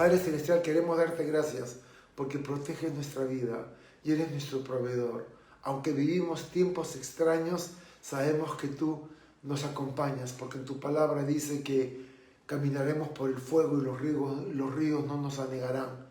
Padre Celestial, queremos darte gracias porque proteges nuestra vida y eres nuestro proveedor. Aunque vivimos tiempos extraños, sabemos que tú nos acompañas, porque en tu palabra dice que caminaremos por el fuego y los ríos no nos anegarán,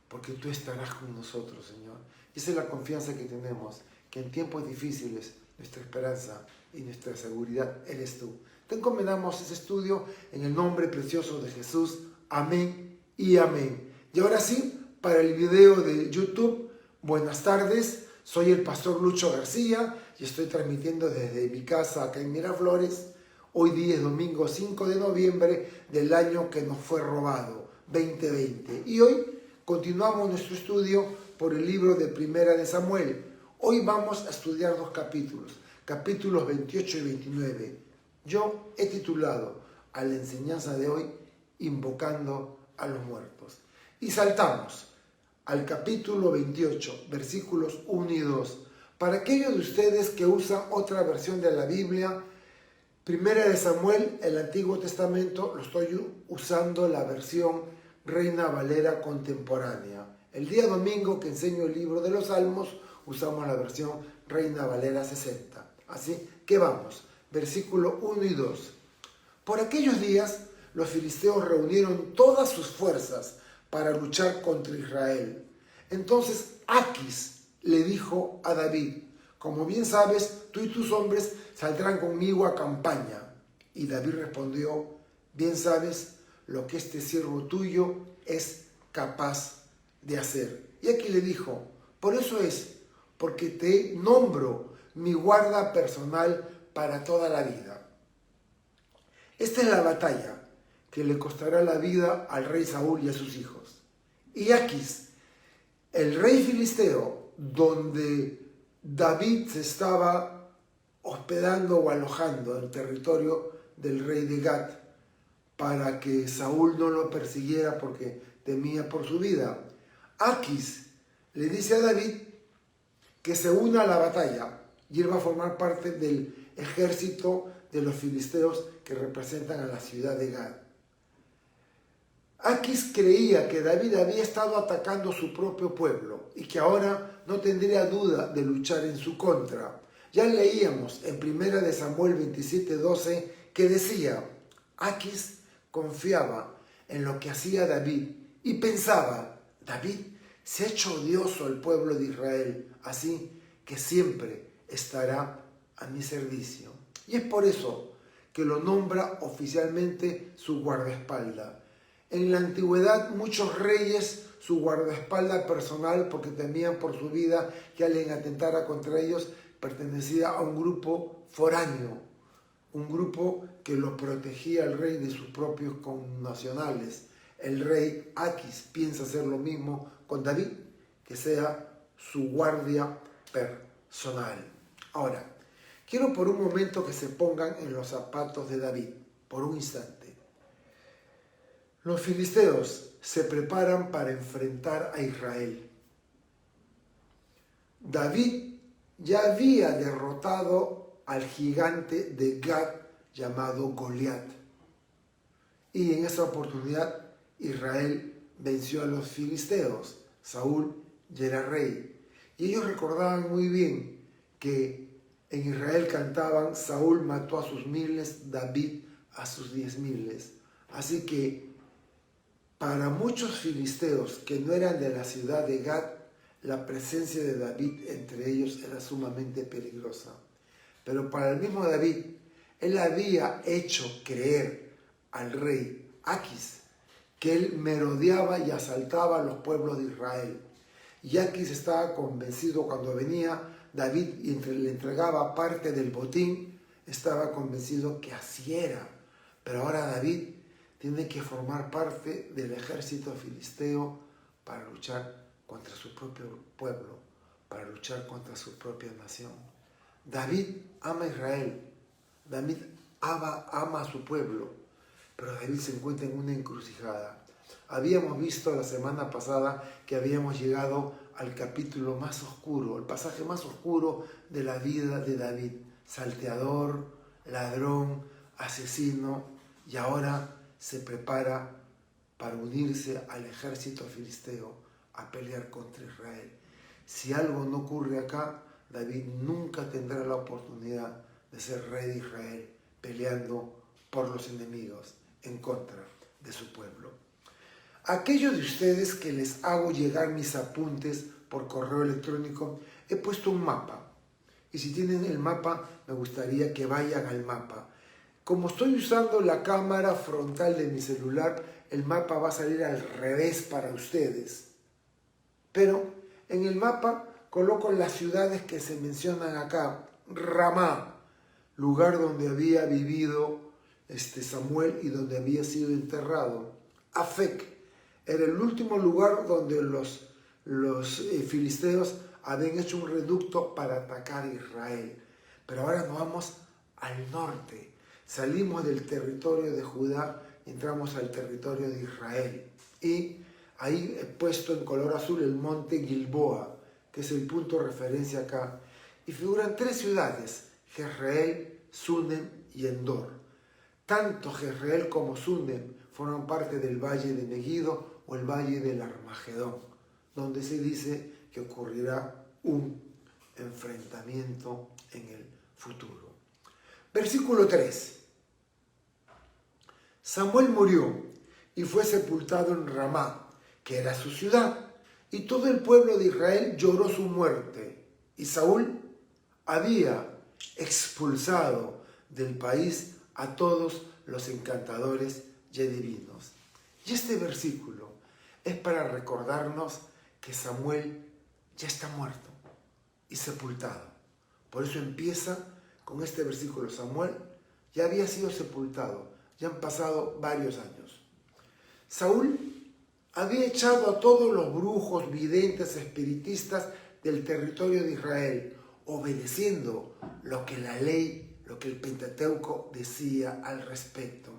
porque tú estarás con nosotros, Señor. Esa es la confianza que tenemos, que en tiempos difíciles nuestra esperanza y nuestra seguridad eres tú. Te encomendamos ese estudio en el nombre precioso de Jesús. Amén y amén. Y ahora sí, para el video de YouTube, buenas tardes. Soy el pastor Lucho García y estoy transmitiendo desde mi casa acá en Miraflores. Hoy día es domingo 5 de noviembre del año que nos fue robado, 2020. Y hoy continuamos nuestro estudio por el libro de Primera de Samuel. Hoy vamos a estudiar dos capítulos, capítulos 28 y 29. Yo he titulado a la enseñanza de hoy, Invocando a los muertos. Y saltamos al capítulo 28, versículos 1 y 2. Para aquellos de ustedes que usan otra versión de la Biblia, Primera de Samuel, el Antiguo Testamento, lo estoy usando la versión Reina Valera contemporánea. El día domingo que enseño el libro de los Salmos, usamos la versión Reina Valera 60. Así que vamos, versículo 1 y 2. Por aquellos días, los filisteos reunieron todas sus fuerzas para luchar contra Israel. Entonces Aquis le dijo a David: como bien sabes, tú y tus hombres saldrán conmigo a campaña. Y David respondió: bien sabes lo que este siervo tuyo es capaz de hacer. Y aquí le dijo: por eso es, porque te nombro mi guarda personal para toda la vida. Esta es la batalla que le costará la vida al rey Saúl y a sus hijos. Y Aquis, el rey filisteo, donde David se estaba hospedando o alojando en el territorio del rey de Gat, para que Saúl no lo persiguiera porque temía por su vida. Aquis le dice a David que se una a la batalla y él va a formar parte del ejército de los filisteos que representan a la ciudad de Gat. Aquis creía que David había estado atacando su propio pueblo y que ahora no tendría duda de luchar en su contra. Ya leíamos en 1 de Samuel 27:12 que decía: Aquis confiaba en lo que hacía David y pensaba: David se ha hecho odioso al pueblo de Israel, así que siempre estará a mi servicio. Y es por eso que lo nombra oficialmente su guardaespaldas. En la antigüedad, muchos reyes, su guardaespaldas personal, porque temían por su vida que alguien atentara contra ellos, pertenecía a un grupo foráneo, un grupo que lo protegía al rey de sus propios connacionales. El rey Aquis piensa hacer lo mismo con David, que sea su guardia personal. Ahora, quiero por un momento que se pongan en los zapatos de David, por un instante. Los filisteos se preparan para enfrentar a Israel. David ya había derrotado al gigante de Gat llamado Goliat. Y en esa oportunidad Israel venció a los filisteos. Saúl ya era rey. Y ellos recordaban muy bien que en Israel cantaban: Saúl mató a sus miles, David a sus 10,000. Así que para muchos filisteos que no eran de la ciudad de Gat, la presencia de David entre ellos era sumamente peligrosa. Pero para el mismo David, él había hecho creer al rey Aquis que él merodeaba y asaltaba a los pueblos de Israel. Y Aquis estaba convencido, cuando venía David y le entregaba parte del botín, estaba convencido que así era. Pero ahora David tiene que formar parte del ejército filisteo para luchar contra su propio pueblo, para luchar contra su propia nación. David ama a Israel, David ama a su pueblo, pero David se encuentra en una encrucijada. Habíamos visto la semana pasada que habíamos llegado al capítulo más oscuro, el pasaje más oscuro de la vida de David: salteador, ladrón, asesino, y ahora se prepara para unirse al ejército filisteo a pelear contra Israel. Si algo no ocurre acá, David nunca tendrá la oportunidad de ser rey de Israel, peleando por los enemigos en contra de su pueblo. A aquellos de ustedes que les hago llegar mis apuntes por correo electrónico, he puesto un mapa. Y si tienen el mapa, me gustaría que vayan al mapa. Como estoy usando la cámara frontal de mi celular, el mapa va a salir al revés para ustedes. Pero en el mapa coloco las ciudades que se mencionan acá. Ramá, lugar donde había vivido Samuel y donde había sido enterrado. Afec, era el último lugar donde los filisteos habían hecho un reducto para atacar a Israel. Pero ahora nos vamos al norte. Salimos del territorio de Judá y entramos al territorio de Israel. Y ahí he puesto en color azul el monte Gilboa, que es el punto de referencia acá. Y figuran 3 ciudades, Jezreel, Sunem y Endor. Tanto Jezreel como Sunem forman parte del valle de Megiddo o el valle del Armagedón, donde se dice que ocurrirá un enfrentamiento en el futuro. Versículo 3. Samuel murió y fue sepultado en Ramá, que era su ciudad, y todo el pueblo de Israel lloró su muerte. Y Saúl había expulsado del país a todos los encantadores y adivinos. Y este versículo es para recordarnos que Samuel ya está muerto y sepultado. Por eso empieza con este versículo. Samuel ya había sido sepultado, ya han pasado varios años. Saúl había echado a todos los brujos, videntes, espiritistas del territorio de Israel, obedeciendo lo que la ley, lo que el Pentateuco decía al respecto.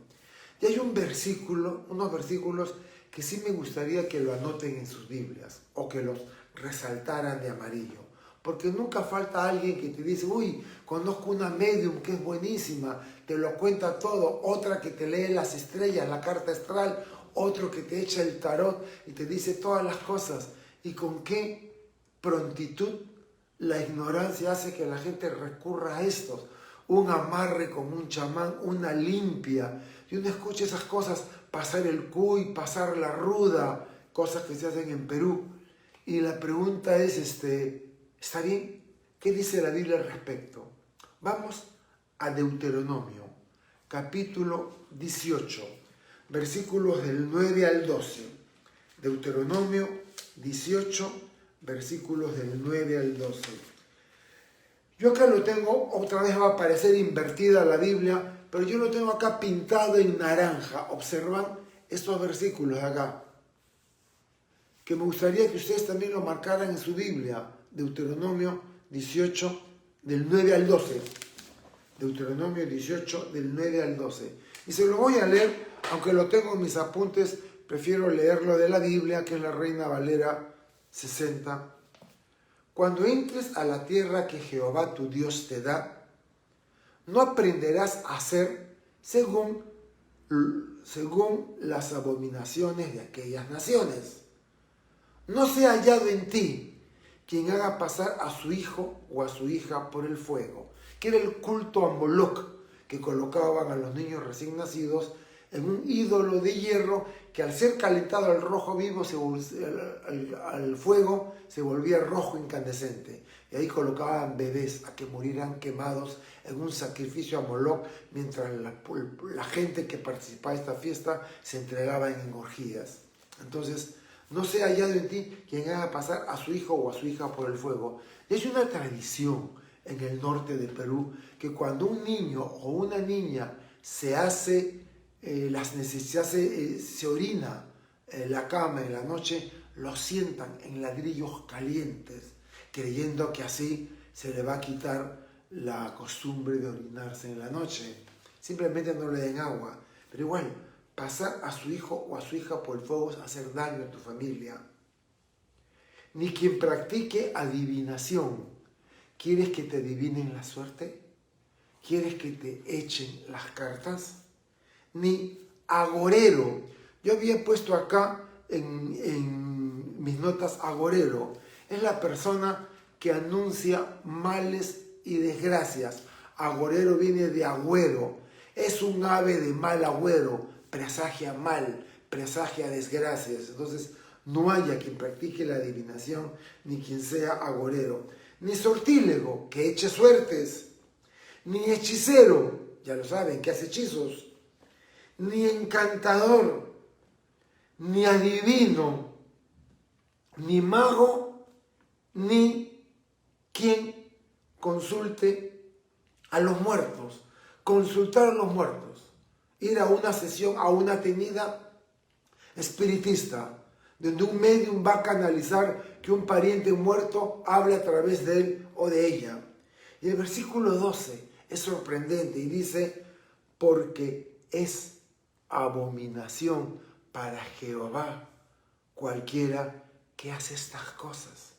Y hay unos versículos que sí me gustaría que lo anoten en sus Biblias o que los resaltaran de amarillo. Porque nunca falta alguien que te dice, uy, conozco una medium que es buenísima, te lo cuenta todo, otra que te lee las estrellas, la carta astral, otro que te echa el tarot y te dice todas las cosas. Y con qué prontitud la ignorancia hace que la gente recurra a estos. Un amarre con un chamán, una limpia. Y uno escucha esas cosas, pasar el cuy, pasar la ruda, cosas que se hacen en Perú. Y la pregunta es, ¿está bien? ¿Qué dice la Biblia al respecto? Vamos a Deuteronomio, capítulo 18, versículos del 9 al 12. Deuteronomio 18, versículos del 9 al 12. Yo acá lo tengo, otra vez va a aparecer invertida la Biblia, pero yo lo tengo acá pintado en naranja. Observan estos versículos acá, que me gustaría que ustedes también lo marcaran en su Biblia. Deuteronomio 18, del 9 al 12. Deuteronomio 18, del 9 al 12. Y se lo voy a leer, aunque lo tengo en mis apuntes, prefiero leerlo de la Biblia, que es la Reina Valera 60. Cuando entres a la tierra que Jehová tu Dios te da, no aprenderás a hacer según las abominaciones de aquellas naciones. No sea hallado en ti quien haga pasar a su hijo o a su hija por el fuego, que era el culto a Moloc que colocaban a los niños recién nacidos en un ídolo de hierro que al ser calentado al rojo vivo, al fuego, se volvía rojo incandescente. Y ahí colocaban bebés a que murieran quemados en un sacrificio a Moloc, mientras la gente que participaba de esta fiesta se entregaba en orgías. Entonces, no sea hallado en ti quien haga pasar a su hijo o a su hija por el fuego. Es una tradición en el norte de Perú que cuando un niño o una niña se hace las necesidades, se orina en la cama en la noche, lo sientan en ladrillos calientes, creyendo que así se le va a quitar la costumbre de orinarse en la noche. Simplemente no le den agua, pero igual, pasar a su hijo o a su hija por el fuego es hacer daño a tu familia. Ni quien practique adivinación. ¿Quieres que te adivinen la suerte? ¿Quieres que te echen las cartas? Ni agorero. Yo había puesto acá en mis notas agorero. Es la persona que anuncia males y desgracias. Agorero viene de agüero. Es un ave de mal agüero. Presagia mal, presagia desgracias. Entonces, no haya quien practique la adivinación, ni quien sea agorero. Ni sortílego, que eche suertes. Ni hechicero, ya lo saben, que hace hechizos. Ni encantador, ni adivino, ni mago, ni quien consulte a los muertos. Consultar a los muertos. Ir a una sesión, a una tenida espiritista, donde un medium va a canalizar que un pariente muerto hable a través de él o de ella. Y el versículo 12 es sorprendente y dice, porque es abominación para Jehová cualquiera que hace estas cosas.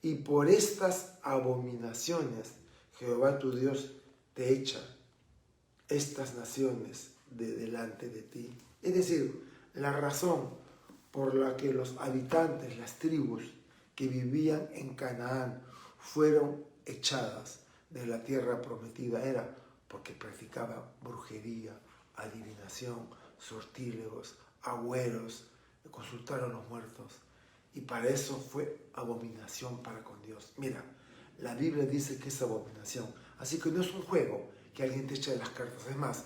Y por estas abominaciones Jehová tu Dios te echa estas naciones de delante de ti. Es decir, la razón por la que los habitantes, las tribus que vivían en Canaán fueron echadas de la tierra prometida era porque practicaban brujería, adivinación, sortílegos, agüeros, consultaron a los muertos. Y para eso fue abominación para con Dios. Mira, la Biblia dice que es abominación. Así que no es un juego que alguien te eche las cartas. Es más,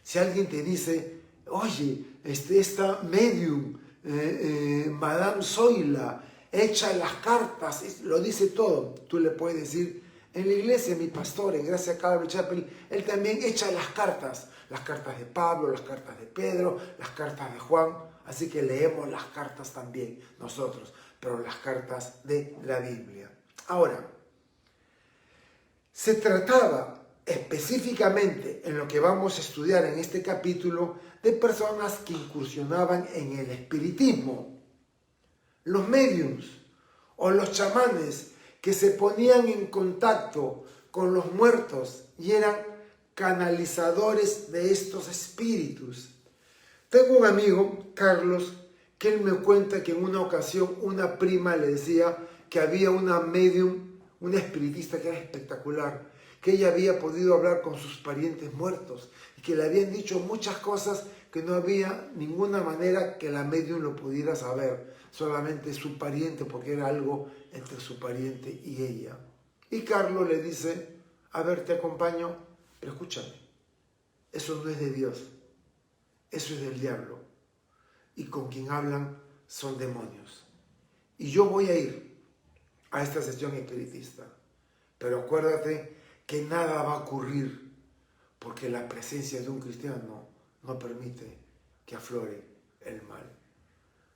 si alguien te dice, oye, esta medium, Madame Zoila, echa las cartas, lo dice todo, tú le puedes decir, en la iglesia mi pastor, en Gracia Calvary Chapel, él también echa las cartas de Pablo, las cartas de Pedro, las cartas de Juan, así que leemos las cartas también nosotros, pero las cartas de la Biblia. Ahora, se trataba específicamente en lo que vamos a estudiar en este capítulo de personas que incursionaban en el espiritismo, los médiums o los chamanes que se ponían en contacto con los muertos y eran canalizadores de estos espíritus. Tengo un amigo, Carlos, que él me cuenta que en una ocasión una prima le decía que había una medium, una espiritista que era espectacular, que ella había podido hablar con sus parientes muertos y que le habían dicho muchas cosas que no había ninguna manera que la medium lo pudiera saber, solamente su pariente, porque era algo entre su pariente y ella. Y Carlos le dice, a ver, te acompaño, pero escúchame, eso no es de Dios, eso es del diablo, y con quien hablan son demonios. Y yo voy a ir a esta sesión espiritista, pero acuérdate que nada va a ocurrir porque la presencia de un cristiano no permite que aflore el mal.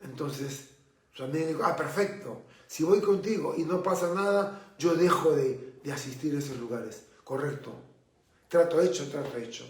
Entonces, su amigo dijo, perfecto, si voy contigo y no pasa nada, yo dejo de asistir a esos lugares. Correcto, trato hecho.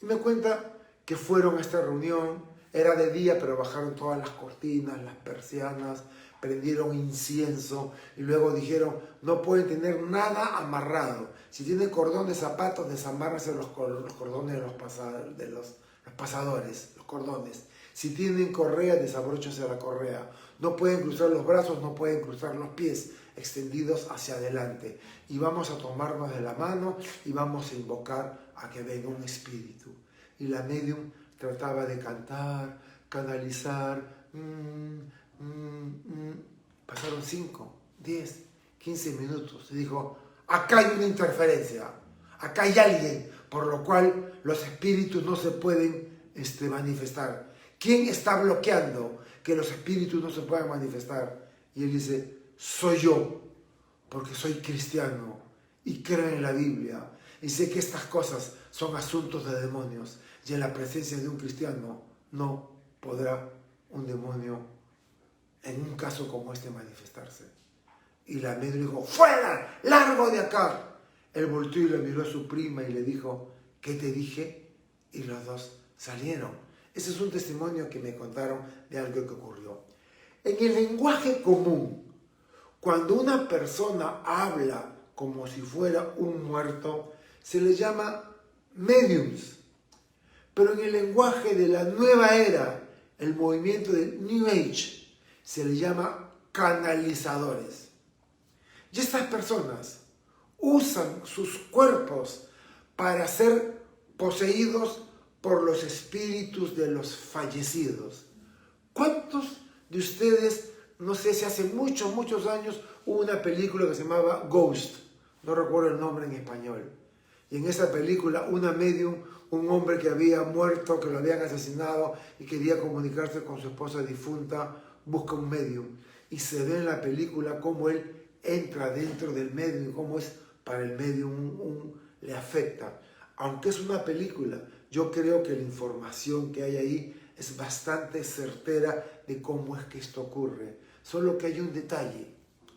Y me cuenta que fueron a esta reunión, era de día, pero bajaron todas las cortinas, las persianas, prendieron incienso y luego dijeron, no pueden tener nada amarrado. Si tienen cordón de zapatos, desamárrense los cordones de los pasadores, los cordones. Si tienen correa, desabróchense la correa. No pueden cruzar los brazos, no pueden cruzar los pies, extendidos hacia adelante. Y vamos a tomarnos de la mano y vamos a invocar a que venga un espíritu. Y la medium trataba de cantar, canalizar. Pasaron 5, 10, 15 minutos. Y dijo, acá hay una interferencia. Acá hay alguien por lo cual los espíritus no se pueden manifestar. ¿Quién está bloqueando que los espíritus no se puedan manifestar? Y él dice, soy yo, porque soy cristiano y creo en la Biblia. Y sé que estas cosas son asuntos de demonios. Y en la presencia de un cristiano no podrá un demonio, en un caso como este, manifestarse. Y la medium dijo, ¡fuera! ¡Largo de acá! Él volteó y le miró a su prima y le dijo, ¿qué te dije? Y los dos salieron. Ese es un testimonio que me contaron de algo que ocurrió. En el lenguaje común, cuando una persona habla como si fuera un muerto, se le llama mediums. Pero en el lenguaje de la nueva era, el movimiento del New Age, se le llama canalizadores. Y estas personas usan sus cuerpos para ser poseídos por los espíritus de los fallecidos. ¿Cuántos de ustedes, no sé si hace muchos años, hubo una película que se llamaba Ghost? No recuerdo el nombre en español. Y en esa película, una medium, un hombre que había muerto, que lo habían asesinado y quería comunicarse con su esposa difunta, busca un medium. Y se ve en la película cómo él entra dentro del medium y cómo es para el medium le afecta. Aunque es una película, yo creo que la información que hay ahí es bastante certera de cómo es que esto ocurre. Solo que hay un detalle,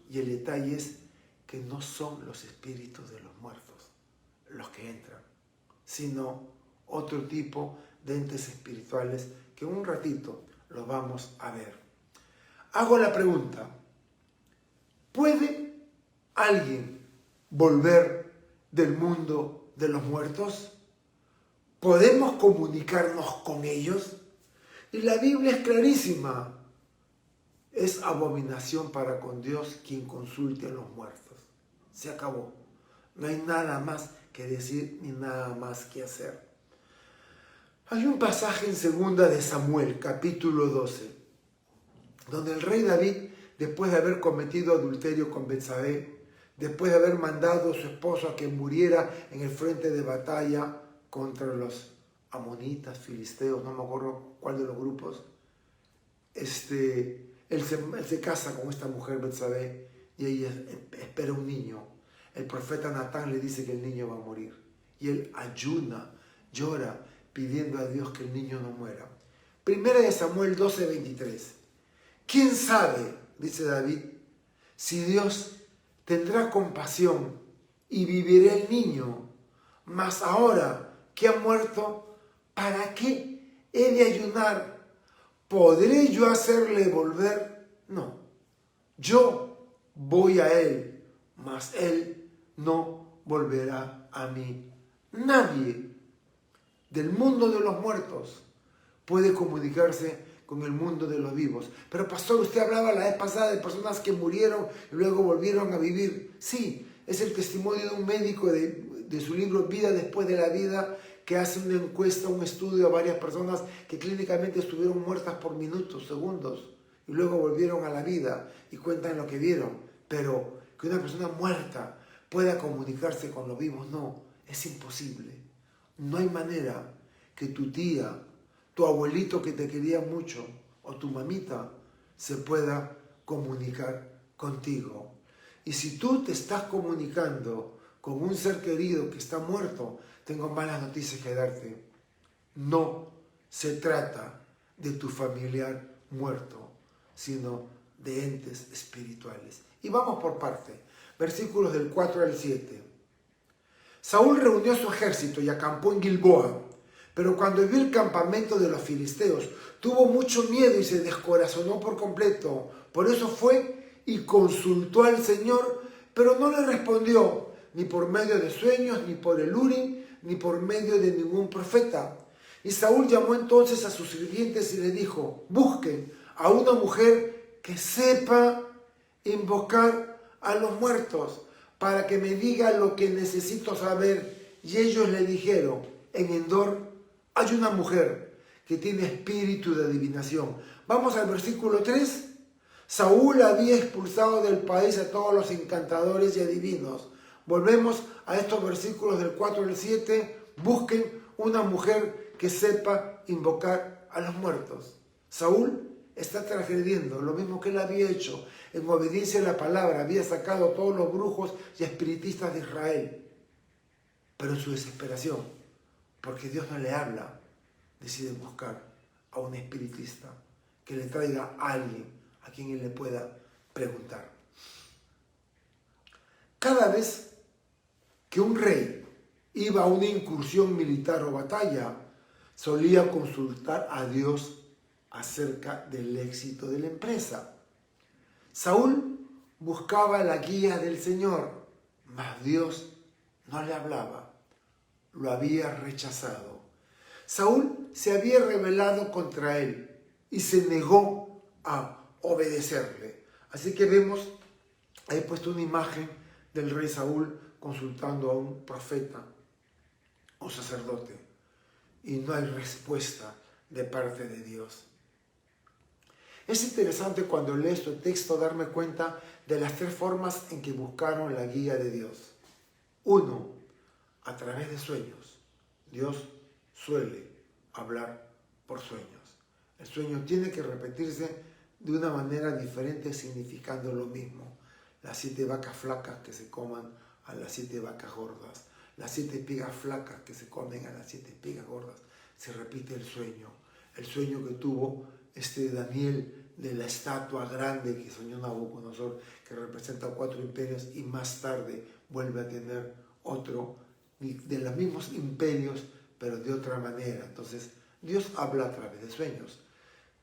y el detalle es que no son los espíritus de los muertos los que entran, sino otro tipo de entes espirituales que un ratito los vamos a ver. Hago la pregunta, ¿puede alguien volver del mundo de los muertos? ¿Podemos comunicarnos con ellos? Y la Biblia es clarísima. Es abominación para con Dios quien consulte a los muertos. Se acabó. No hay nada más que decir ni nada más que hacer. Hay un pasaje en 2 de Samuel, capítulo 12, donde el rey David, después de haber cometido adulterio con Betsabé, después de haber mandado a su esposo a que muriera en el frente de batalla contra los amonitas, filisteos, no me acuerdo cuál de los grupos, él se casa con esta mujer Betsabé y ella espera un niño. El profeta Natán le dice que el niño va a morir y él ayuna, llora, pidiendo a Dios que el niño no muera. 1 de Samuel 12:23. ¿Quién sabe, dice David, si Dios tendrá compasión y vivirá el niño? Mas ahora que ha muerto, ¿para qué he de ayunar? ¿Podré yo hacerle volver? No. Yo voy a él, mas él no volverá a mí. Nadie del mundo de los muertos puede comunicarse con el mundo de los vivos. Pero pastor, usted hablaba la vez pasada de personas que murieron y luego volvieron a vivir. Sí, es el testimonio de un médico de su libro Vida después de la vida, que hace una encuesta, un estudio a varias personas que clínicamente estuvieron muertas por minutos, segundos, y luego volvieron a la vida y cuentan lo que vieron. Pero que una persona muerta pueda comunicarse con los vivos, no, es imposible. No hay manera que tu tía, tu abuelito que te quería mucho, o tu mamita, se pueda comunicar contigo. Y si tú te estás comunicando con un ser querido que está muerto, tengo malas noticias que darte. No se trata de tu familiar muerto, sino de entes espirituales. Y vamos por parte. Versículos del 4 al 7. Saúl reunió su ejército y acampó en Gilboa. Pero cuando vio el campamento de los filisteos, tuvo mucho miedo y se descorazonó por completo. Por eso fue y consultó al Señor, pero no le respondió, ni por medio de sueños, ni por el Urim, ni por medio de ningún profeta. Y Saúl llamó entonces a sus sirvientes y le dijo, busquen a una mujer que sepa invocar a los muertos, para que me diga lo que necesito saber. Y ellos le dijeron, en Endor hay una mujer que tiene espíritu de adivinación. Vamos al versículo 3. Saúl había expulsado del país a todos los encantadores y adivinos. Volvemos a estos versículos del 4 al 7. Busquen una mujer que sepa invocar a los muertos. Saúl está transgrediendo lo mismo que él había hecho. En obediencia a la palabra había sacado a todos los brujos y espiritistas de Israel. Pero en su desesperación, porque Dios no le habla, decide buscar a un espiritista que le traiga a alguien a quien él le pueda preguntar. Cada vez que un rey iba a una incursión militar o batalla, solía consultar a Dios acerca del éxito de la empresa. Saúl buscaba la guía del Señor, mas Dios no le hablaba, lo había rechazado. Saúl se había rebelado contra él y se negó a obedecerle. Así que vemos, he puesto una imagen del rey Saúl consultando a un profeta o sacerdote y no hay respuesta de parte de Dios. Es interesante cuando leo este texto darme cuenta de las tres formas en que buscaron la guía de Dios. Uno, a través de sueños. Dios suele hablar por sueños. El sueño tiene que repetirse de una manera diferente, significando lo mismo. Las 7 vacas flacas que se coman a las 7 vacas gordas. Las 7 espigas flacas que se comen a las 7 espigas gordas. Se repite el sueño. El sueño que tuvo Daniel de la estatua grande que soñó Nabucodonosor, que representa 4 imperios, y más tarde vuelve a tener otro de los mismos imperios, pero de otra manera. Entonces, Dios habla a través de sueños.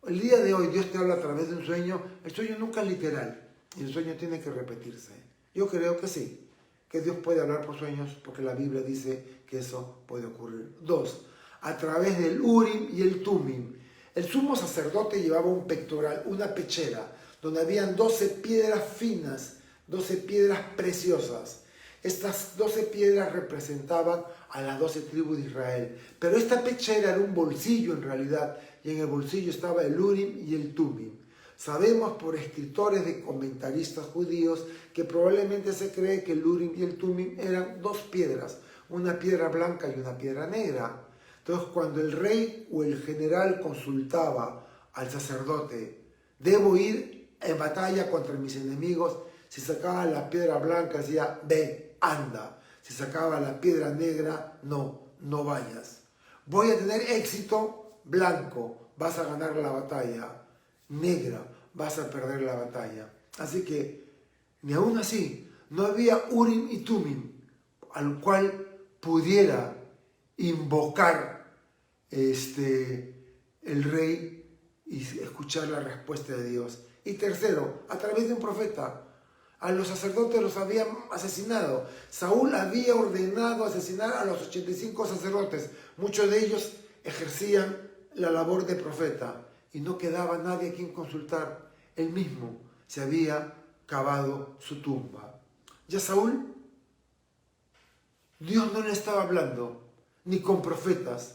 El día de hoy Dios te habla a través de un sueño. El sueño nunca es literal y el sueño tiene que repetirse. Yo creo que sí, que Dios puede hablar por sueños porque la Biblia dice que eso puede ocurrir. 2, a través del Urim y el Tumim. El sumo sacerdote llevaba un pectoral, una pechera, donde habían 12 piedras finas, 12 piedras preciosas. Estas 12 piedras representaban a las 12 tribus de Israel. Pero esta pechera era un bolsillo en realidad, y en el bolsillo estaba el Urim y el Tumim. Sabemos por escritores de comentaristas judíos que probablemente se cree que el Urim y el Tumim eran 2 piedras, una piedra blanca y una piedra negra. Entonces, cuando el rey o el general consultaba al sacerdote, ¿debo ir en batalla contra mis enemigos? Si sacaba la piedra blanca, decía, ve, anda. Si sacaba la piedra negra, no vayas. Voy a tener éxito, blanco, vas a ganar la batalla. Negra, vas a perder la batalla. Así que, ni aún así, no había Urim y Tumim al cual pudiera invocar el rey y escuchar la respuesta de Dios. Y tercero, a través de un profeta. A los sacerdotes los habían asesinado. Saúl había ordenado asesinar a los 85 sacerdotes. Muchos de ellos ejercían la labor de profeta. Y no quedaba nadie a quien consultar. Él mismo se había cavado su tumba. Ya Saúl, Dios no le estaba hablando, ni con profetas,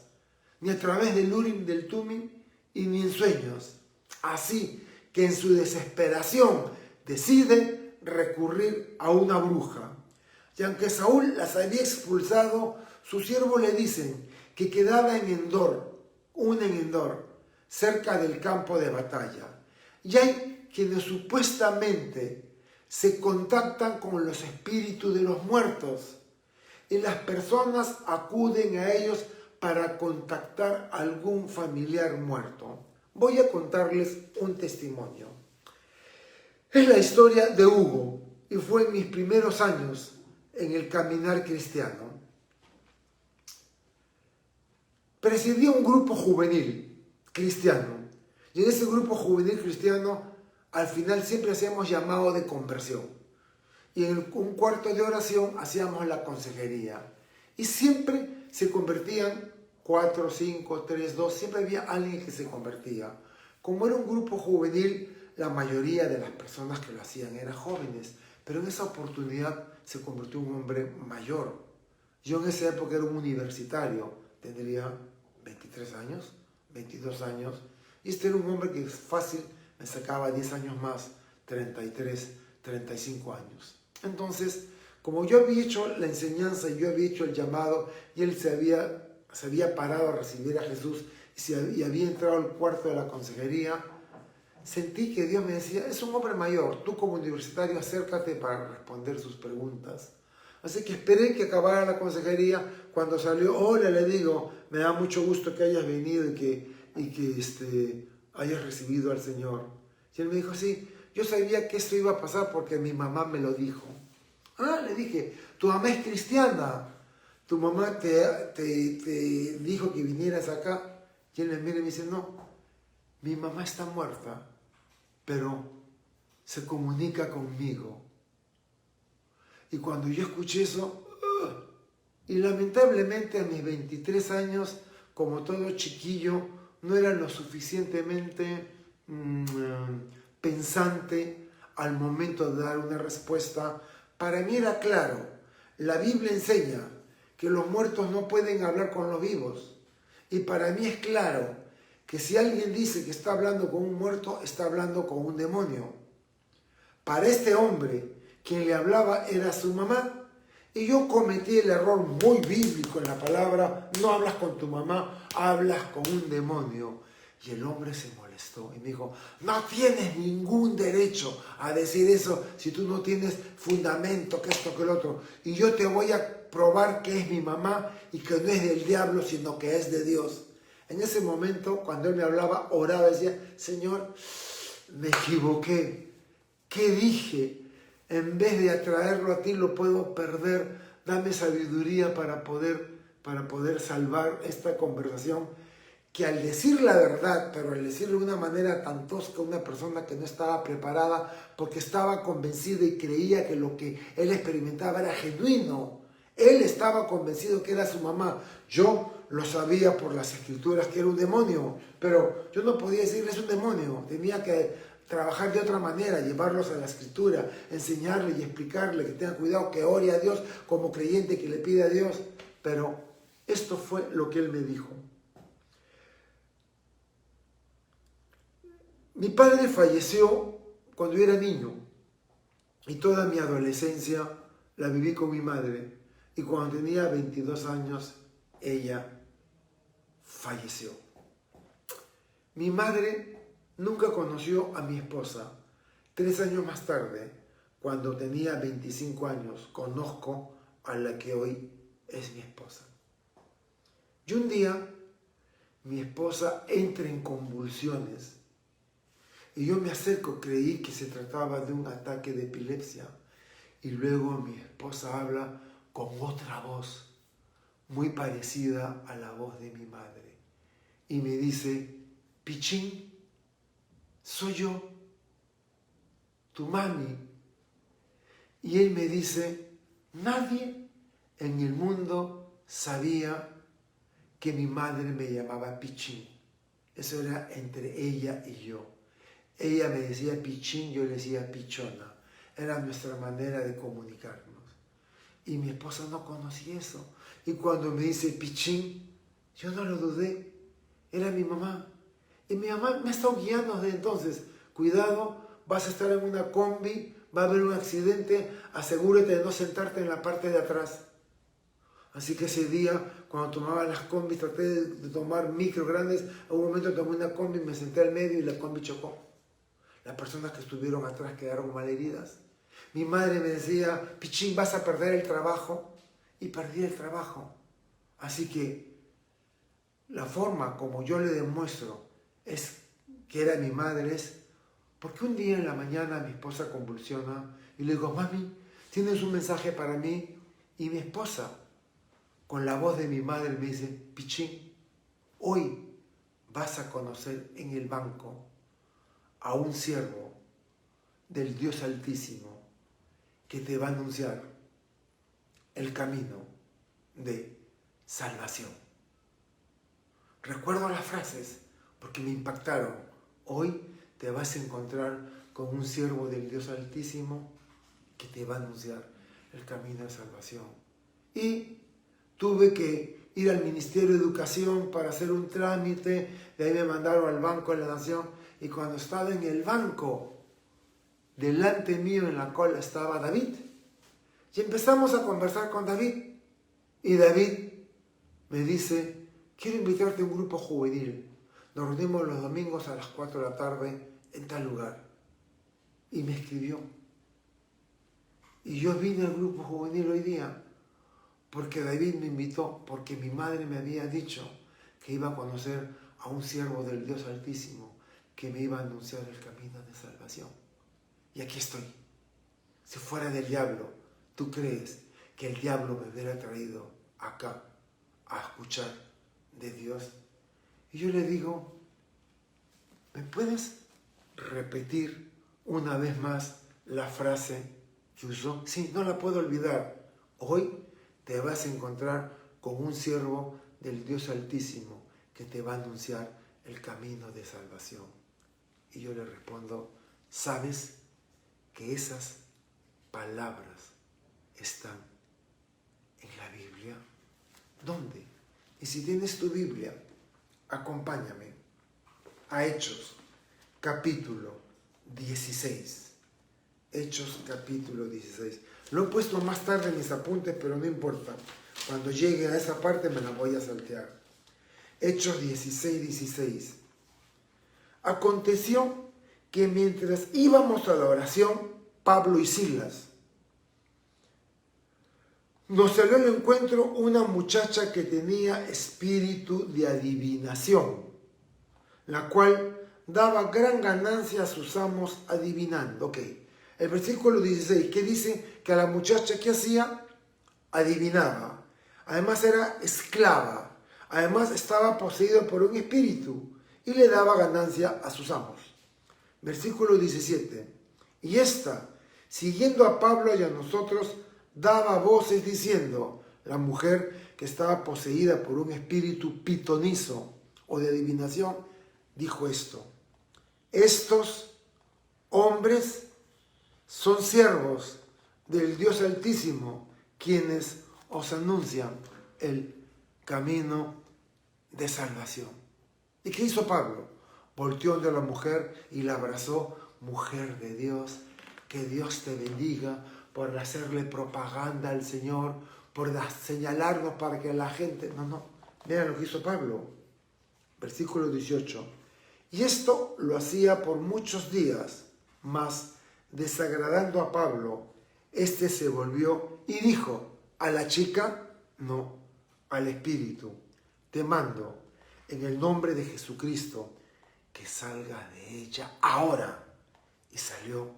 ni a través del Urim, del Tumim, y ni en sueños. Así que en su desesperación decide recurrir a una bruja. Y aunque Saúl las había expulsado, sus siervos le dicen que quedaba en Endor, cerca del campo de batalla. Y hay quienes supuestamente se contactan con los espíritus de los muertos y las personas acuden a ellos para contactar a algún familiar muerto. Voy a contarles un testimonio. Es la historia de Hugo y fue en mis primeros años en el caminar cristiano. Presidía un grupo juvenil cristiano y en ese grupo juvenil cristiano al final siempre hacíamos llamado de conversión y en un cuarto de oración hacíamos la consejería y siempre se convertían 4, 5, 3, 2, siempre había alguien que se convertía. Como era un grupo juvenil, la mayoría de las personas que lo hacían eran jóvenes, pero en esa oportunidad se convirtió en un hombre mayor. Yo en esa época era un universitario, tendría 23 años, 22 años, y este era un hombre que fácil me sacaba 10 años más, 33, 35 años. Entonces, como yo había hecho la enseñanza y yo había hecho el llamado, y él se había parado a recibir a Jesús y había entrado al cuarto de la consejería, sentí que Dios me decía, es un hombre mayor, tú como universitario acércate para responder sus preguntas. Así que esperé que acabara la consejería. Cuando salió, hola, le digo, me da mucho gusto que hayas venido y que hayas recibido al Señor. Y él me dijo, sí, yo sabía que esto iba a pasar porque mi mamá me lo dijo. Le dije, tu mamá es cristiana, tu mamá te dijo que vinieras acá. Y él me mira y me dice, no, mi mamá está muerta, pero se comunica conmigo. Y cuando yo escuché eso, y lamentablemente a mis 23 años, como todo chiquillo, no era lo suficientemente pensante al momento de dar una respuesta. Para mí era claro, la Biblia enseña que los muertos no pueden hablar con los vivos. Y para mí es claro que si alguien dice que está hablando con un muerto, está hablando con un demonio. Para este hombre, quien le hablaba era su mamá. Y yo cometí el error muy bíblico en la palabra, no hablas con tu mamá, hablas con un demonio. Y el hombre se molestó y me dijo, no tienes ningún derecho a decir eso si tú no tienes fundamento, que esto, que el otro. Y yo te voy a probar que es mi mamá y que no es del diablo, sino que es de Dios. En ese momento, cuando él me hablaba, oraba, decía, Señor, me equivoqué. ¿Qué dije? En vez de atraerlo a ti, lo puedo perder. Dame sabiduría para poder salvar esta conversación. Que al decir la verdad, pero al decirlo de una manera tan tosca, una persona que no estaba preparada, porque estaba convencida y creía que lo que él experimentaba era genuino. Él estaba convencido que era su mamá. Yo lo sabía por las escrituras que era un demonio, pero yo no podía decirle es un demonio. Tenía que trabajar de otra manera, llevarlos a la escritura, enseñarle y explicarle que tenga cuidado, que ore a Dios como creyente, que le pida a Dios. Pero esto fue lo que él me dijo. Mi padre falleció cuando yo era niño y toda mi adolescencia la viví con mi madre. Y cuando tenía 22 años, ella falleció. Mi madre nunca conoció a mi esposa. 3 años más tarde, cuando tenía 25 años, conozco a la que hoy es mi esposa. Y un día, mi esposa entra en convulsiones. Y yo me acerco, creí que se trataba de un ataque de epilepsia. Y luego mi esposa habla con otra voz, muy parecida a la voz de mi madre. Y me dice, Pichín, soy yo, tu mami. Y él me dice, nadie en el mundo sabía que mi madre me llamaba Pichín. Eso era entre ella y yo. Ella me decía Pichín, yo le decía Pichona. Era nuestra manera de comunicarnos. Y mi esposa no conocía eso. Y cuando me dice Pichín, yo no lo dudé. Era mi mamá. Y mi mamá me ha estado guiando desde entonces. Cuidado, vas a estar en una combi, va a haber un accidente, asegúrate de no sentarte en la parte de atrás. Así que ese día, cuando tomaba las combis, traté de tomar micro grandes. En un momento tomé una combi, me senté al medio y la combi chocó. Las personas que estuvieron atrás quedaron malheridas. Mi madre me decía, Pichín, vas a perder el trabajo. Y perdí el trabajo. Así que la forma como yo le demuestro es que era mi madre es porque un día en la mañana mi esposa convulsiona y le digo, mami, ¿tienes un mensaje para mí? Y mi esposa, con la voz de mi madre, me dice, Pichín, hoy vas a conocer en el banco a un siervo del Dios Altísimo que te va a anunciar el camino de salvación. Recuerdo las frases porque me impactaron. Hoy te vas a encontrar con un siervo del Dios Altísimo que te va a anunciar el camino de salvación. Y tuve que ir al Ministerio de Educación para hacer un trámite. De ahí me mandaron al Banco de la Nación. Y cuando estaba en el banco, delante mío en la cola estaba David. Y empezamos a conversar con David. Y David me dice, quiero invitarte a un grupo juvenil. Nos reunimos los domingos a las 4 de la tarde en tal lugar. Y me escribió. Y yo vine al grupo juvenil hoy día porque David me invitó, porque mi madre me había dicho que iba a conocer a un siervo del Dios Altísimo que me iba a anunciar el camino de salvación. Y aquí estoy. Si fuera del diablo, ¿tú crees que el diablo me hubiera traído acá a escuchar de Dios? Y yo le digo, ¿me puedes repetir una vez más la frase que usó? Sí, no la puedo olvidar. Hoy te vas a encontrar con un siervo del Dios Altísimo que te va a anunciar el camino de salvación. Y yo le respondo, ¿sabes que esas palabras están en la Biblia? ¿Dónde? Y si tienes tu Biblia, acompáñame a Hechos, capítulo 16. Hechos, capítulo 16. Lo he puesto más tarde en mis apuntes, pero no importa. Cuando llegue a esa parte me la voy a saltear. Hechos 16, 16. Aconteció que mientras íbamos a la oración, Pablo y Silas, nos salió al encuentro una muchacha que tenía espíritu de adivinación, la cual daba gran ganancia a sus amos adivinando. Ok, el versículo 16, ¿qué dice? Que a la muchacha, ¿qué hacía? Adivinaba. Además era esclava. Además estaba poseída por un espíritu y le daba ganancia a sus amos. Versículo 17. Y esta, siguiendo a Pablo y a nosotros, daba voces diciendo, la mujer que estaba poseída por un espíritu pitonizo o de adivinación, dijo esto: estos hombres son siervos del Dios Altísimo, quienes os anuncian el camino de salvación. ¿Y qué hizo Pablo? Volteó de la mujer y la abrazó. Mujer de Dios, que Dios te bendiga por hacerle propaganda al Señor, por señalarnos para que la gente... No, vean lo que hizo Pablo. Versículo 18. Y esto lo hacía por muchos días, mas desagradando a Pablo, este se volvió y dijo a la chica, no, al espíritu, te mando en el nombre de Jesucristo que salga de ella ahora. Y salió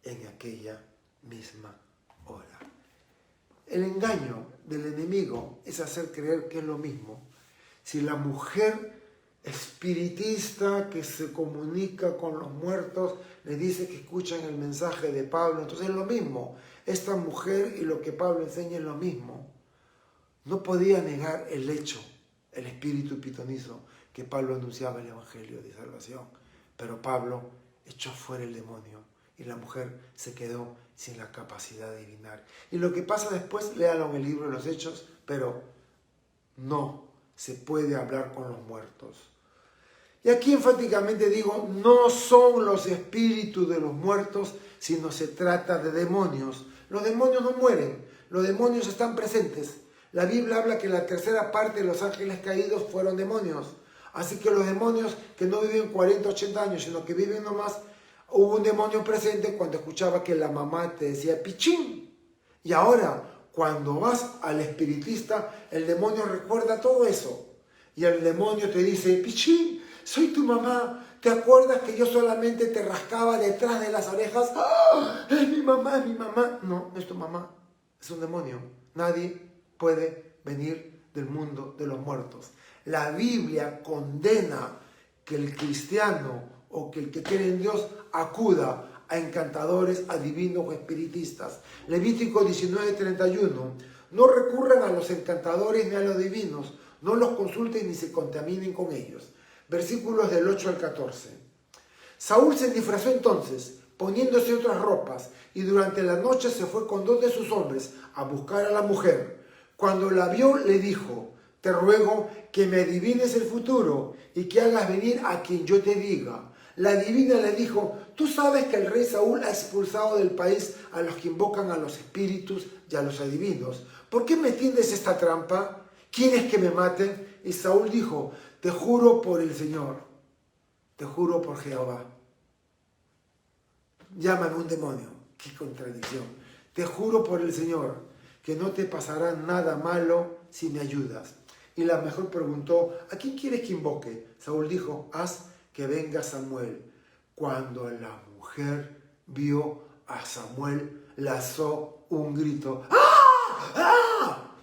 en aquella misma hora. El engaño del enemigo es hacer creer que es lo mismo. Si la mujer espiritista que se comunica con los muertos le dice que escuchan el mensaje de Pablo, entonces es lo mismo. Esta mujer y lo que Pablo enseña es lo mismo. No podía negar el hecho, el espíritu pitonizo, que Pablo anunciaba el evangelio de salvación. Pero Pablo echó fuera el demonio y la mujer se quedó sin la capacidad de adivinar. Y lo que pasa después, léalo en el libro de los Hechos, pero no se puede hablar con los muertos. Y aquí enfáticamente digo, no son los espíritus de los muertos, sino se trata de demonios. Los demonios no mueren, los demonios están presentes. La Biblia habla que la tercera parte de los ángeles caídos fueron demonios. Así que los demonios que no viven 40, 80 años, sino que viven nomás, hubo un demonio presente cuando escuchaba que la mamá te decía pichín. Y ahora, cuando vas al espiritista, el demonio recuerda todo eso. Y el demonio te dice, pichín, soy tu mamá. ¿Te acuerdas que yo solamente te rascaba detrás de las orejas? ¡Ah! Es mi mamá, es mi mamá. No, no es tu mamá, es un demonio. Nadie puede venir del mundo de los muertos. La Biblia condena que el cristiano o que el que cree en Dios acuda a encantadores, adivinos o espiritistas. Levítico 19:31. No recurran a los encantadores ni a los divinos, no los consulten ni se contaminen con ellos. Versículos del 8 al 14. Saúl se disfrazó entonces, poniéndose otras ropas, y durante la noche se fue con 2 de sus hombres a buscar a la mujer. Cuando la vio, le dijo, te ruego que me adivines el futuro y que hagas venir a quien yo te diga. La adivina le dijo, tú sabes que el rey Saúl ha expulsado del país a los que invocan a los espíritus y a los adivinos. ¿Por qué me tiendes esta trampa? ¿Quieres que me maten? Y Saúl dijo, te juro por el Señor, te juro por Jehová. Llámame un demonio. ¡Qué contradicción! Te juro por el Señor que no te pasará nada malo si me ayudas. Y la mujer preguntó, ¿a quién quieres que invoque? Saúl dijo, haz que venga Samuel. Cuando la mujer vio a Samuel, lanzó un grito. ¡Ah! ¡Ah!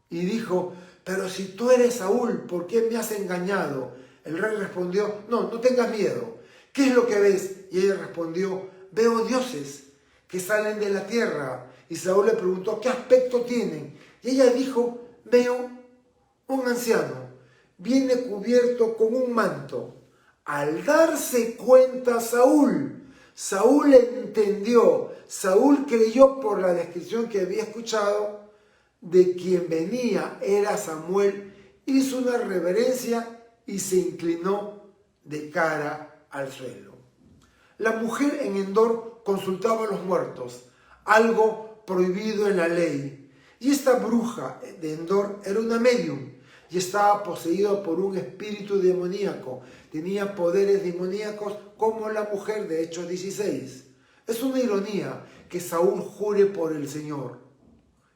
Y dijo, pero si tú eres Saúl, ¿por qué me has engañado? El rey respondió, no tengas miedo. ¿Qué es lo que ves? Y ella respondió, veo dioses que salen de la tierra. Y Saúl le preguntó, ¿qué aspecto tienen? Y ella dijo, veo un anciano, viene cubierto con un manto, Al darse cuenta Saúl entendió, Saúl creyó por la descripción que había escuchado de quien venía era Samuel, hizo una reverencia y se inclinó de cara al suelo. La mujer en Endor consultaba a los muertos, algo prohibido en la ley. Y esta bruja de Endor era una medium y estaba poseída por un espíritu demoníaco. Tenía poderes demoníacos como la mujer de Hechos 16. Es una ironía que Saúl jure por el Señor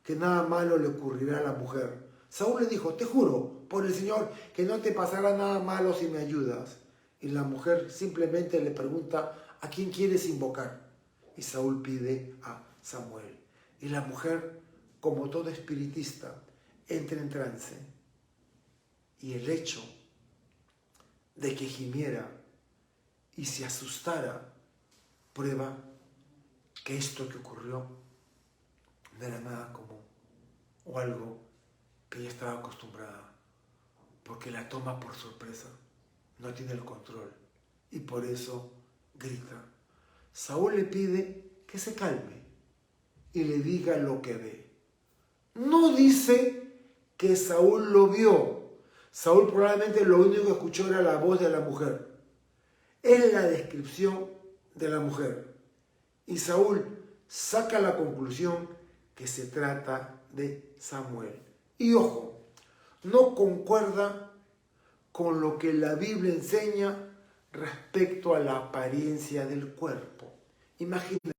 que nada malo le ocurrirá a la mujer. Saúl le dijo, te juro por el Señor que no te pasará nada malo si me ayudas. Y la mujer simplemente le pregunta, ¿a quién quieres invocar? Y Saúl pide a Samuel. Y la mujer, como todo espiritista, entra en trance. Y el hecho de que gimiera y se asustara prueba que esto que ocurrió no era nada común o algo que ella estaba acostumbrada, porque la toma por sorpresa, no tiene el control y por eso grita. Saúl le pide que se calme y le diga lo que ve. No dice que Saúl lo vio. Saúl probablemente lo único que escuchó era la voz de la mujer. Es la descripción de la mujer. Y Saúl saca la conclusión que se trata de Samuel. Y ojo, no concuerda con lo que la Biblia enseña respecto a la apariencia del cuerpo. Imagínate,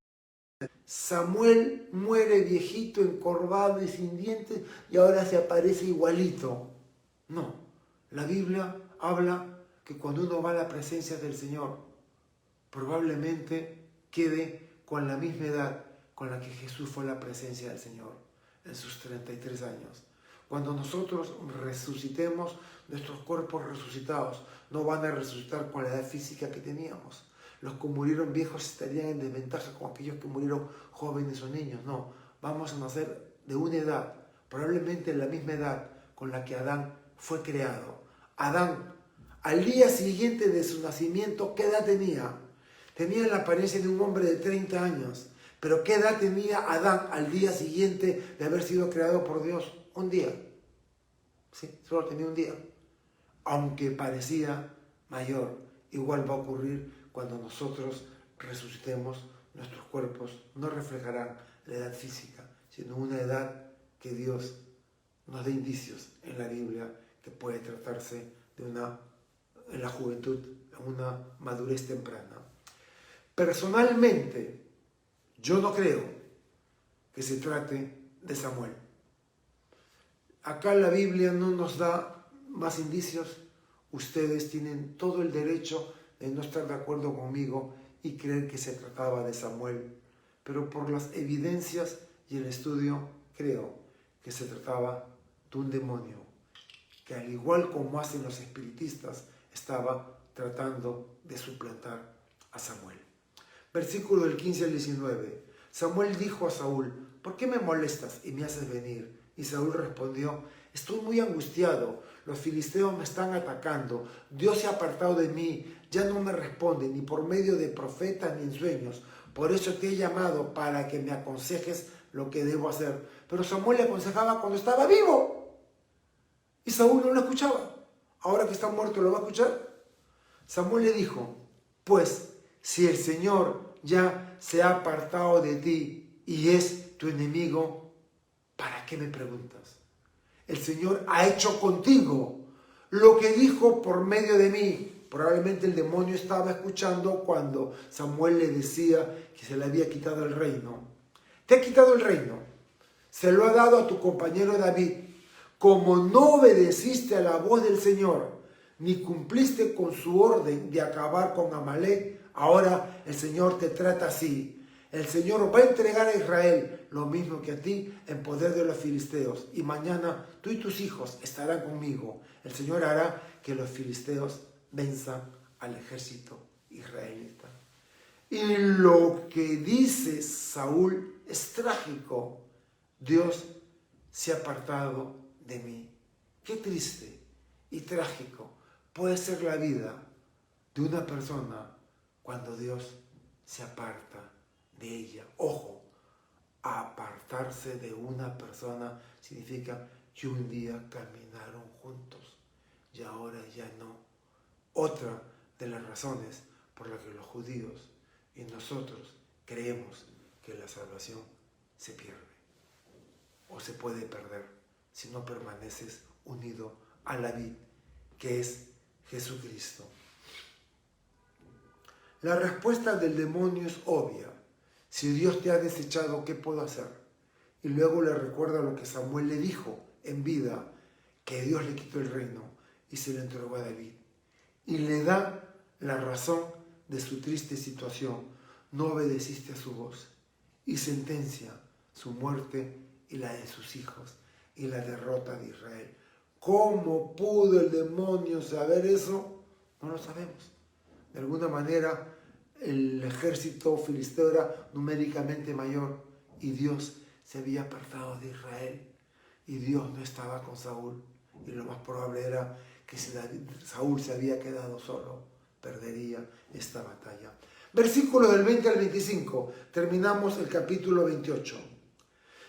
Samuel muere viejito, encorvado y sin dientes y ahora se aparece igualito. No, la Biblia habla que cuando uno va a la presencia del Señor, probablemente quede con la misma edad con la que Jesús fue a la presencia del Señor en sus 33 años. Cuando nosotros resucitemos, nuestros cuerpos resucitados no van a resucitar con la edad física que teníamos. Los que murieron viejos estarían en desventaja con aquellos que murieron jóvenes o niños. No, vamos a nacer de una edad, probablemente la misma edad con la que Adán fue creado. Adán, al día siguiente de su nacimiento, ¿qué edad tenía? Tenía la apariencia de un hombre de 30 años. Pero ¿qué edad tenía Adán al día siguiente de haber sido creado por Dios? Un día. Sí, solo tenía un día. Aunque parecía mayor, igual va a ocurrir cuando nosotros resucitemos. Nuestros cuerpos no reflejarán la edad física, sino una edad que Dios nos da indicios en la Biblia que puede tratarse de en la juventud, en una madurez temprana. Personalmente, yo no creo que se trate de Samuel. Acá la Biblia no nos da más indicios. Ustedes tienen todo el derecho de no estar de acuerdo conmigo y creer que se trataba de Samuel. Pero por las evidencias y el estudio, creo que se trataba de un demonio que, al igual como hacen los espiritistas, estaba tratando de suplantar a Samuel. Versículo del 15 al 19. Samuel dijo a Saúl, ¿por qué me molestas y me haces venir? Y Saúl respondió, estoy muy angustiado, los filisteos me están atacando, Dios se ha apartado de mí, ya no me responde ni por medio de profetas ni en sueños. Por eso te he llamado para que me aconsejes lo que debo hacer. Pero Samuel le aconsejaba cuando estaba vivo y Saúl no lo escuchaba. Ahora que está muerto, ¿lo va a escuchar? Samuel le dijo, pues si el Señor ya se ha apartado de ti y es tu enemigo, ¿para qué me preguntas? El Señor ha hecho contigo lo que dijo por medio de mí. Probablemente el demonio estaba escuchando cuando Samuel le decía que se le había quitado el reino. Te ha quitado el reino. Se lo ha dado a tu compañero David. Como no obedeciste a la voz del Señor, ni cumpliste con su orden de acabar con Amalek, ahora el Señor te trata así. El Señor va a entregar a Israel lo mismo que a ti en poder de los filisteos. Y mañana tú y tus hijos estarán conmigo. El Señor hará que los filisteos venzan al ejército israelita. Y lo que dice Saúl es trágico. Dios se ha apartado de mí. Qué triste y trágico puede ser la vida de una persona cuando Dios se aparta de ella. Ojo, apartarse de una persona significa que un día caminaron juntos y ahora ya no. Otra de las razones por las que los judíos y nosotros creemos que la salvación se pierde o se puede perder si no permaneces unido a la vid, que es Jesucristo. La respuesta del demonio es obvia. Si Dios te ha desechado, ¿qué puedo hacer? Y luego le recuerda lo que Samuel le dijo en vida, que Dios le quitó el reino y se lo entregó a David. Y le da la razón de su triste situación. No obedeciste a su voz. Y sentencia su muerte y la de sus hijos y la derrota de Israel. ¿Cómo pudo el demonio saber eso? No lo sabemos. De alguna manera, el ejército filisteo era numéricamente mayor y Dios se había apartado de Israel y Dios no estaba con Saúl. Y lo más probable era que si Saúl se había quedado solo, perdería esta batalla. Versículos del 20 al 25, terminamos el capítulo 28.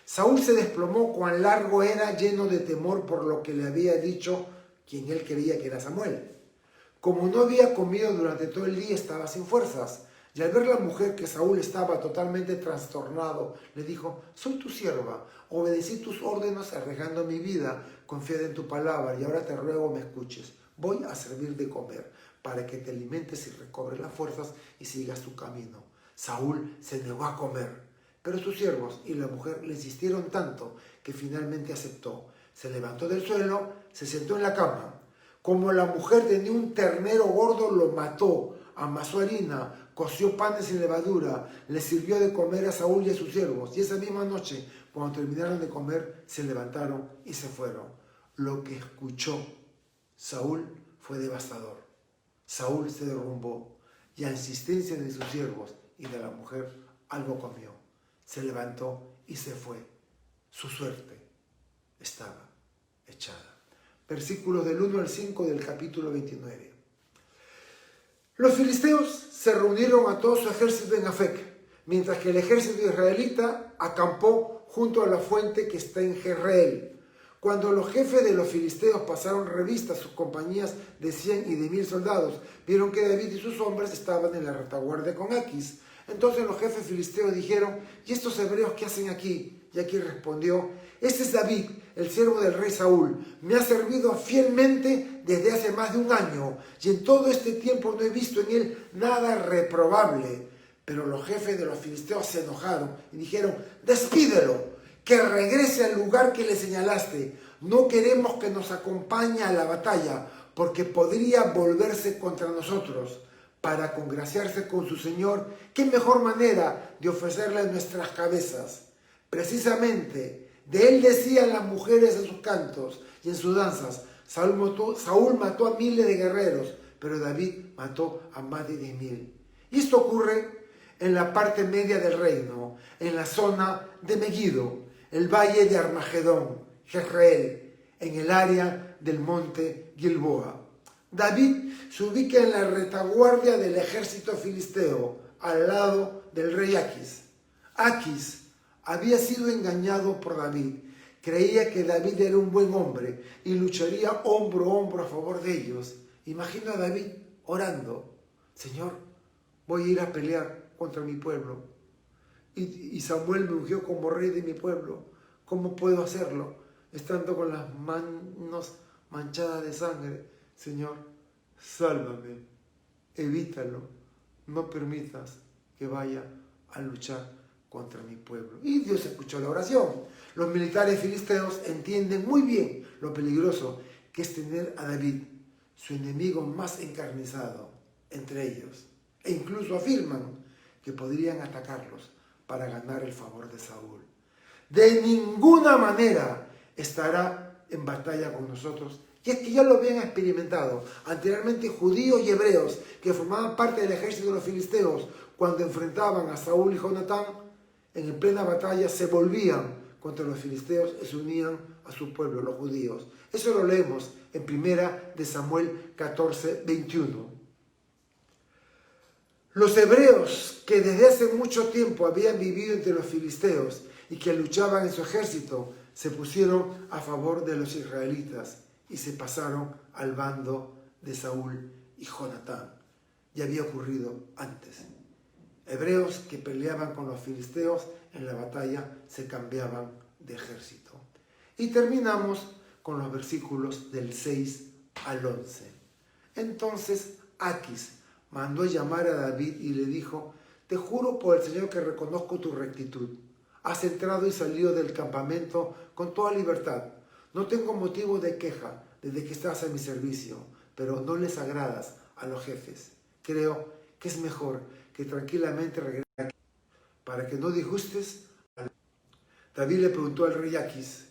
Saúl se desplomó cuán largo era, lleno de temor por lo que le había dicho quien él creía que era Samuel. Como no había comido durante todo el día, estaba sin fuerzas. Y al ver la mujer que Saúl estaba totalmente trastornado, le dijo: soy tu sierva, obedecí tus órdenes arriesgando mi vida, confiad en tu palabra, y ahora te ruego me escuches. Voy a servir de comer, para que te alimentes y recobres las fuerzas y sigas tu camino. Saúl se negó a comer, pero sus siervos y la mujer le insistieron tanto que finalmente aceptó. Se levantó del suelo, se sentó en la cama. Como la mujer tenía un ternero gordo, lo mató, amasó harina, coció panes sin levadura, le sirvió de comer a Saúl y a sus siervos. Y esa misma noche, cuando terminaron de comer, se levantaron y se fueron. Lo que escuchó Saúl fue devastador. Saúl se derrumbó y a insistencia de sus siervos y de la mujer, algo comió. Se levantó y se fue. Su suerte estaba echada. Versículos del 1 al 5 del capítulo 29. Los filisteos se reunieron a todo su ejército en Afec, mientras que el ejército israelita acampó junto a la fuente que está en Jezreel. Cuando los jefes de los filisteos pasaron revista a sus compañías de 100 y de 1000 soldados, vieron que David y sus hombres estaban en la retaguardia con Aquis. Entonces los jefes filisteos dijeron: ¿y estos hebreos qué hacen aquí? Y Aquis respondió: este es David, el siervo del rey Saúl. Me ha servido fielmente desde hace más de un año, y en todo este tiempo no he visto en él nada reprobable. Pero los jefes de los filisteos se enojaron y dijeron: despídelo, que regrese al lugar que le señalaste. No queremos que nos acompañe a la batalla, porque podría volverse contra nosotros. Para congraciarse con su Señor, ¿qué mejor manera de ofrecerle nuestras cabezas? Precisamente, de él decían las mujeres en sus cantos y en sus danzas: Saúl mató a miles de guerreros, pero David mató a más de 10.000. Y esto ocurre en la parte media del reino, en la zona de Megiddo, el valle de Armagedón, Jezreel, en el área del monte Gilboa. David se ubica en la retaguardia del ejército filisteo, al lado del rey Aquis. Aquis había sido engañado por David. Creía que David era un buen hombre y lucharía hombro a hombro a favor de ellos. Imagino a David orando: Señor, voy a ir a pelear contra mi pueblo. Y Samuel me ungió como rey de mi pueblo. ¿Cómo puedo hacerlo estando con las manos manchadas de sangre? Señor, sálvame, evítalo, no permitas que vaya a luchar contra mi pueblo. Y Dios escuchó la oración. Los militares filisteos entienden muy bien lo peligroso que es tener a David, su enemigo más encarnizado, entre ellos. E incluso afirman que podrían atacarlos para ganar el favor de Saúl. De ninguna manera estará en batalla con nosotros. Y es que ya lo habían experimentado anteriormente judíos y hebreos que formaban parte del ejército de los filisteos. Cuando enfrentaban a Saúl y Jonatán, en plena batalla se volvían contra los filisteos y se unían a su pueblo, los judíos. Eso lo leemos en 1 Samuel 14, 21. Los hebreos que desde hace mucho tiempo habían vivido entre los filisteos y que luchaban en su ejército, se pusieron a favor de los israelitas y se pasaron al bando de Saúl y Jonatán. Ya había ocurrido antes. Hebreos que peleaban con los filisteos en la batalla se cambiaban de ejército. Y terminamos con los versículos del 6 al 11. Entonces Aquis mandó llamar a David y le dijo: te juro por el Señor que reconozco tu rectitud. Has entrado y salido del campamento con toda libertad. No tengo motivo de queja desde que estás a mi servicio, pero no les agradas a los jefes. Creo que es mejor que tranquilamente regreses aquí, para que no disgustes a los... David le preguntó al rey Aquis: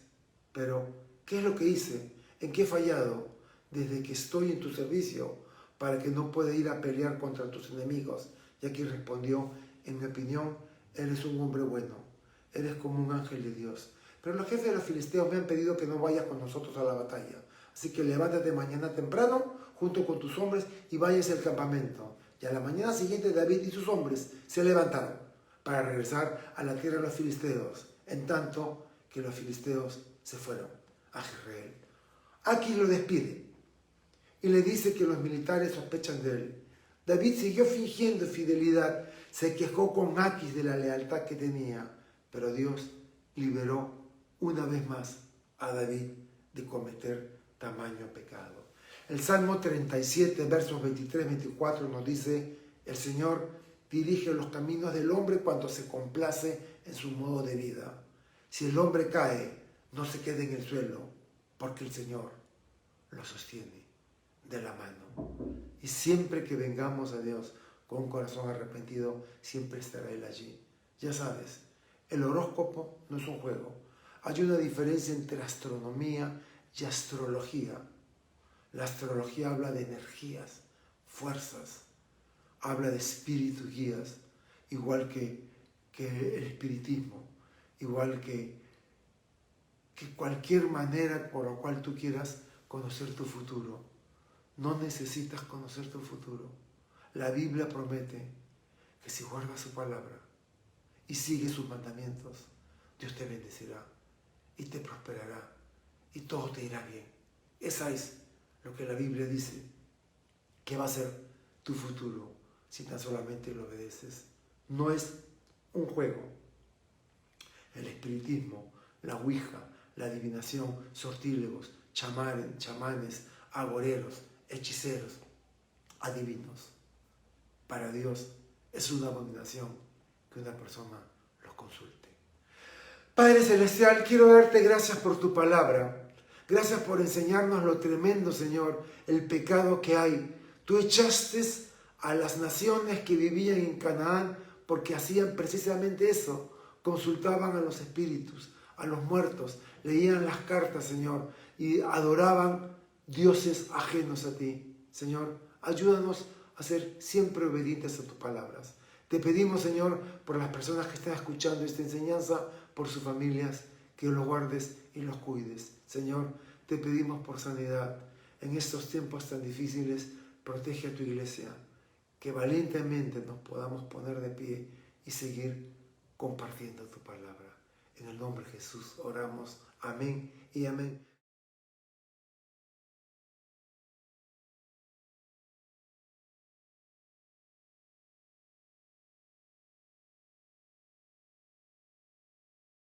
pero, ¿qué es lo que hice? ¿En qué he fallado desde que estoy en tu servicio para que no pueda ir a pelear contra tus enemigos? Y Aquis respondió: en mi opinión, eres un hombre bueno. Eres como un ángel de Dios. Pero los jefes de los filisteos me han pedido que no vayas con nosotros a la batalla. Así que levántate mañana temprano junto con tus hombres y vayas al campamento. Y a la mañana siguiente David y sus hombres se levantaron para regresar a la tierra de los filisteos, en tanto que los filisteos se fueron a Jezreel. Aquis lo despide y le dice que los militares sospechan de él. David siguió fingiendo fidelidad, se quejó con Aquis de la lealtad que tenía, pero Dios liberó una vez más a David de cometer tamaño pecado. El Salmo 37, versos 23-24 nos dice: el Señor dirige los caminos del hombre cuando se complace en su modo de vida. Si el hombre cae, no se quede en el suelo, porque el Señor lo sostiene de la mano. Y siempre que vengamos a Dios con un corazón arrepentido, siempre estará Él allí. Ya sabes, el horóscopo no es un juego. Hay una diferencia entre astronomía y astrología. La astrología habla de energías, fuerzas, habla de espíritus guías, igual que el espiritismo, igual que cualquier manera por la cual tú quieras conocer tu futuro. No necesitas conocer tu futuro. La Biblia promete que si guardas su palabra y sigues sus mandamientos, Dios te bendecirá y te prosperará y todo te irá bien. Esa es lo que la Biblia dice que va a ser tu futuro si tan solamente lo obedeces. No es un juego. El espiritismo, la ouija, la adivinación, sortílegos, chamanes, agoreros, hechiceros, adivinos. Para Dios es una abominación que una persona los consulte. Padre Celestial, quiero darte gracias por tu palabra. Gracias por enseñarnos lo tremendo, Señor, el pecado que hay. Tú echaste a las naciones que vivían en Canaán porque hacían precisamente eso. Consultaban a los espíritus, a los muertos, leían las cartas, Señor, y adoraban dioses ajenos a ti. Señor, ayúdanos a ser siempre obedientes a tus palabras. Te pedimos, Señor, por las personas que están escuchando esta enseñanza, por sus familias, que los guardes y los cuides. Señor, te pedimos por sanidad. En estos tiempos tan difíciles, protege a tu iglesia, que valientemente nos podamos poner de pie y seguir compartiendo tu palabra. En el nombre de Jesús oramos. Amén y amén.